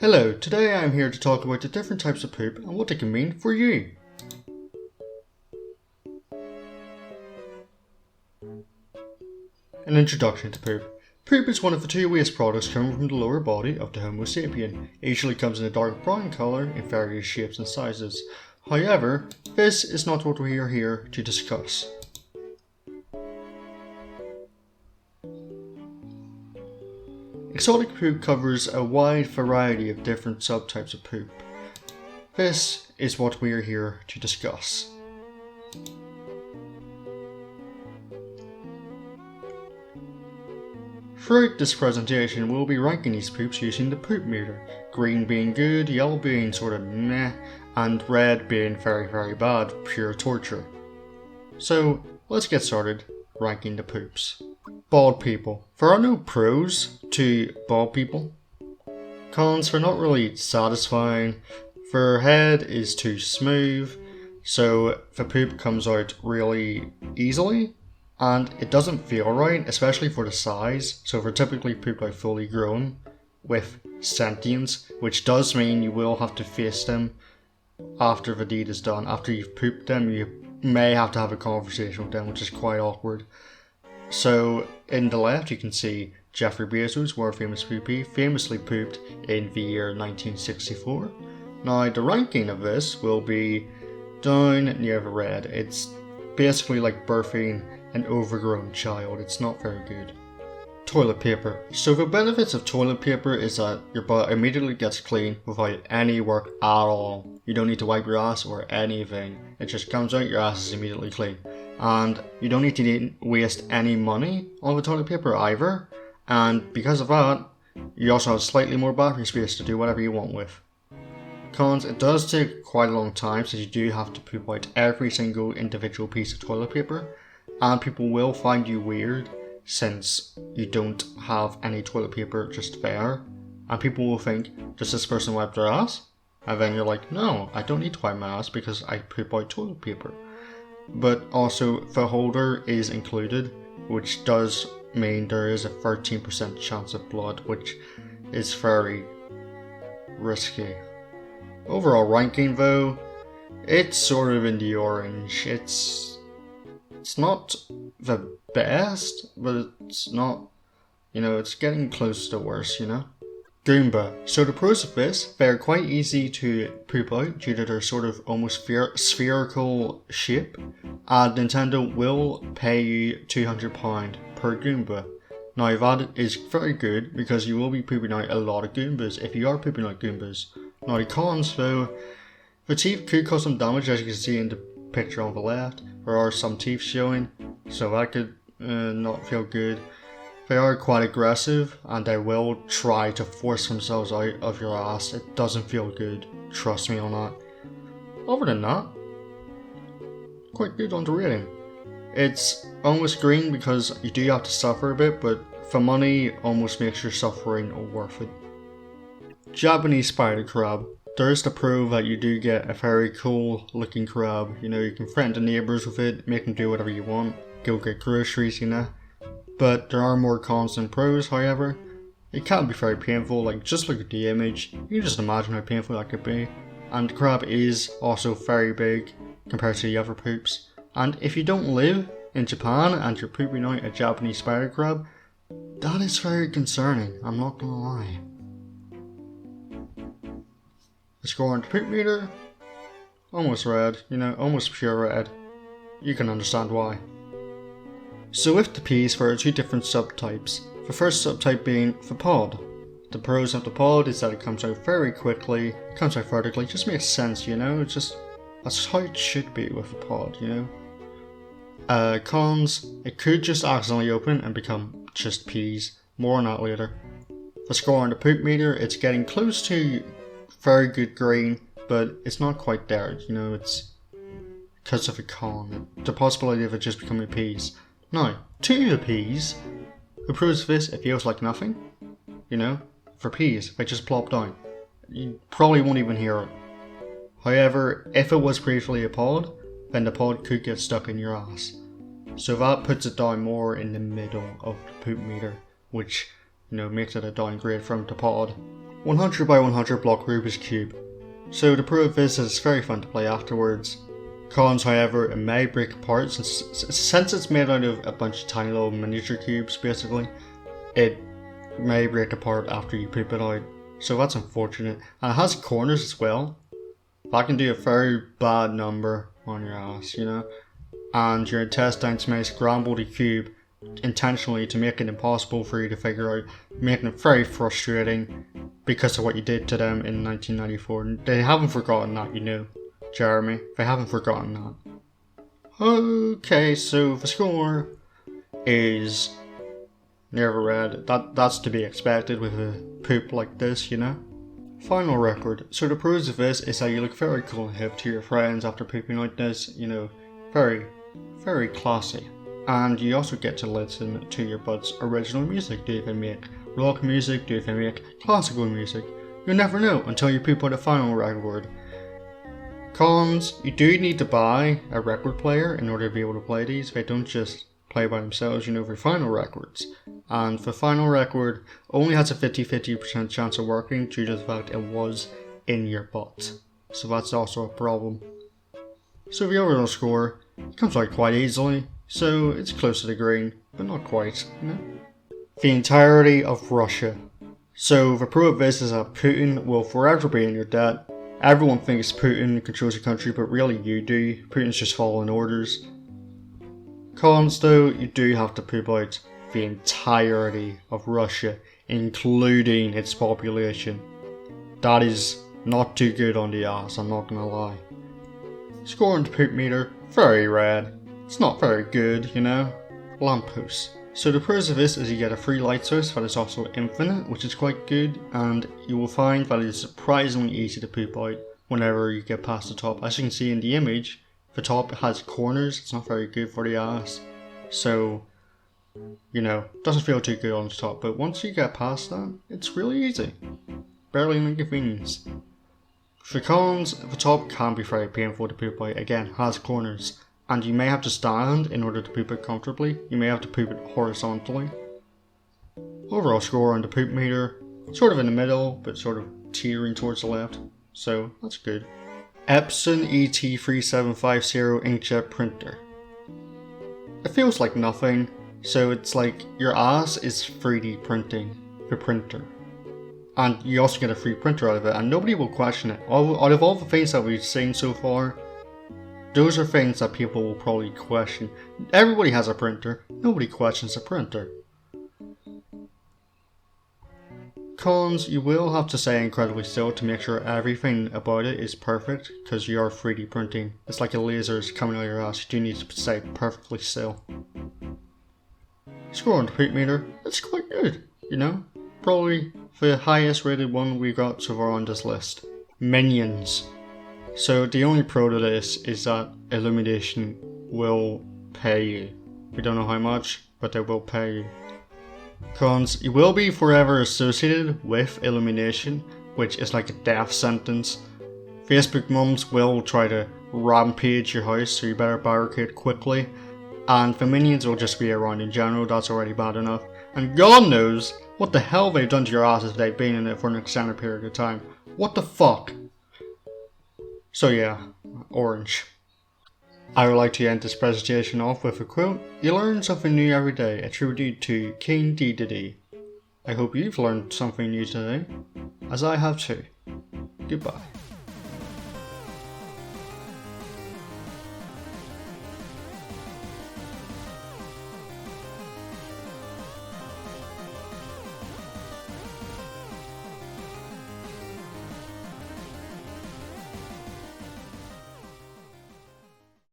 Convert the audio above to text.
Hello, today I am here to talk about the different types of poop and what they can mean for you. An introduction to poop. Poop is one of the two waste products coming from the lower body of the Homo sapien. It usually comes in a dark brown colour in various shapes and sizes. However, this is not what we are here to discuss. Exotic poop covers a wide variety of different subtypes of poop. This is what we are here to discuss. Throughout this presentation, we'll be ranking these poops using the poop meter, green being good, yellow being sort of meh, and red being very very bad, pure torture. So let's get started ranking the poops. Bald people. There are no pros to bald people. Cons, they're not really satisfying. Their head is too smooth, so the poop comes out really easily. And it doesn't feel right, especially for the size. So they're typically poop like fully grown with sentience, which does mean you will have to face them after the deed is done. After you've pooped them, you may have to have a conversation with them, which is quite awkward. So in the left you can see Jeffrey Bezos, world famous poopy, famously pooped in the year 1964. Now the ranking of this will be down near the red. It's basically like birthing an overgrown child. It's not very good. Toilet paper. So the benefits of toilet paper is that your butt immediately gets clean without any work at all. You don't need to wipe your ass or anything. It just comes out, your ass is immediately clean. And you don't need to waste any money on the toilet paper either. And because of that, you also have slightly more battery space to do whatever you want with. Cons, it does take quite a long time since you do have to poop out every single individual piece of toilet paper. And people will find you weird since you don't have any toilet paper just there. And people will think, does this person wipe their ass? And then you're like, no, I don't need to wipe my ass because I poop out toilet paper. But also the holder is included, which does mean there is a 13% chance of blood, which is very risky. Overall ranking though, it's sort of in the orange. It's not the best, but it's not, it's getting close to worse, Goomba. So the pros of this, they're quite easy to poop out due to their sort of almost spherical shape, and Nintendo will pay you £200 per Goomba. Now that is very good because you will be pooping out a lot of Goombas if you are pooping out Goombas. Now the cons though, the teeth could cause some damage, as you can see in the picture on the left. There are some teeth showing, so that could not feel good. They are quite aggressive and they will try to force themselves out of your ass. It doesn't feel good, trust me on that. Other than that, quite good on the rating. It's almost green because you do have to suffer a bit, but for money almost makes your suffering worth it. Japanese spider crab. There's the pro that you do get a very cool looking crab. You can threaten the neighbours with it, make them do whatever you want, go get groceries, But there are more cons than pros, however. It can be very painful, just look at the image, you can just imagine how painful that could be. And the crab is also very big compared to the other poops. And if you don't live in Japan and you're pooping out a Japanese spider crab, that is very concerning, I'm not gonna lie. The score on the poop meter, almost red, almost pure red. You can understand why. So with the peas, there are two different subtypes. The first subtype being the pod. The pros of the pod is that it comes out very quickly, comes out vertically, just makes sense, it's just, that's how it should be with a pod, Cons, it could just accidentally open and become just peas, more on that later. The score on the poop meter, it's getting close to very good green, but it's not quite there, it's because of a con, the possibility of it just becoming peas. Now, to the peas, the pros of this, it feels like nothing, for peas, they just plop down. You probably won't even hear it. However, if it was previously a pod, then the pod could get stuck in your ass. So that puts it down more in the middle of the poop meter, which, makes it a downgrade from the pod. 100 by 100 block Rubik's Cube. So the pro of this is it's very fun to play afterwards. Cons, however, it may break apart since it's made out of a bunch of tiny little miniature cubes basically. It may break apart after you poop it out. So that's unfortunate. And it has corners as well. That can do a very bad number on your ass, you know. And your intestines may scramble the cube intentionally to make it impossible for you to figure out, making it very frustrating because of what you did to them in 1994. They haven't forgotten that, you know, Jeremy. They haven't forgotten that. Okay, so the score is never read. That's to be expected with a poop like this, you know. Final record. So the pros of this is that you look very cool and hip to your friends after pooping like this, you know, very, very classy. And you also get to listen to your buds' original music. Do they make rock music? Do they make classical music? You'll never know until you poop out a final record. Cons, you do need to buy a record player in order to be able to play these. They don't just play by themselves, you know, for final records. And the final record only has a 50% chance of working due to the fact it was in your butt. So that's also a problem. So the overall score comes out quite easily. So it's close to the green, but not quite, you know. The entirety of Russia. So the pro of this is that Putin will forever be in your debt. Everyone thinks Putin controls the country, but really you do. Putin's just following orders. Cons though, you do have to poop out the entirety of Russia, including its population. That is not too good on the ass, I'm not gonna lie. Score on the poop meter, very red. It's not very good, you know. Lamppost. So the pros of this is you get a free light source that is also infinite, which is quite good, and you will find that it is surprisingly easy to poop out whenever you get past the top. As you can see in the image, the top has corners, it's not very good for the ass. So, you know, doesn't feel too good on the top, but once you get past that, it's really easy. Barely an inconvenience. For cons, the top can be very painful to poop out, again, has corners. And you may have to stand in order to poop it comfortably. You may have to poop it horizontally. Overall score on the poop meter, sort of in the middle, but sort of teetering towards the left. So that's good. Epson ET3750 inkjet printer. It feels like nothing, so it's like your ass is 3D printing the printer. And you also get a free printer out of it, and nobody will question it. Out of all the things that we've seen so far, those are things that people will probably question. Everybody has a printer. Nobody questions a printer. Cons, you will have to stay incredibly still to make sure everything about it is perfect, because you are 3D printing. It's like a laser is coming out of your ass. You do need to stay perfectly still. Score on the poop meter, it's quite good, you know? Probably the highest rated one we got so far on this list. Minions. So the only pro to this is that Illumination will pay you. We don't know how much, but they will pay you. Cons, you will be forever associated with Illumination, which is like a death sentence. Facebook mums will try to rampage your house, so you better barricade quickly. And the minions will just be around in general, that's already bad enough. And God knows what the hell they've done to your ass if they've been in it for an extended period of time. What the fuck? So yeah, orange. I would like to end this presentation off with a quote. You learn something new every day, attributed to King D. I hope you've learned something new today, as I have too. Goodbye.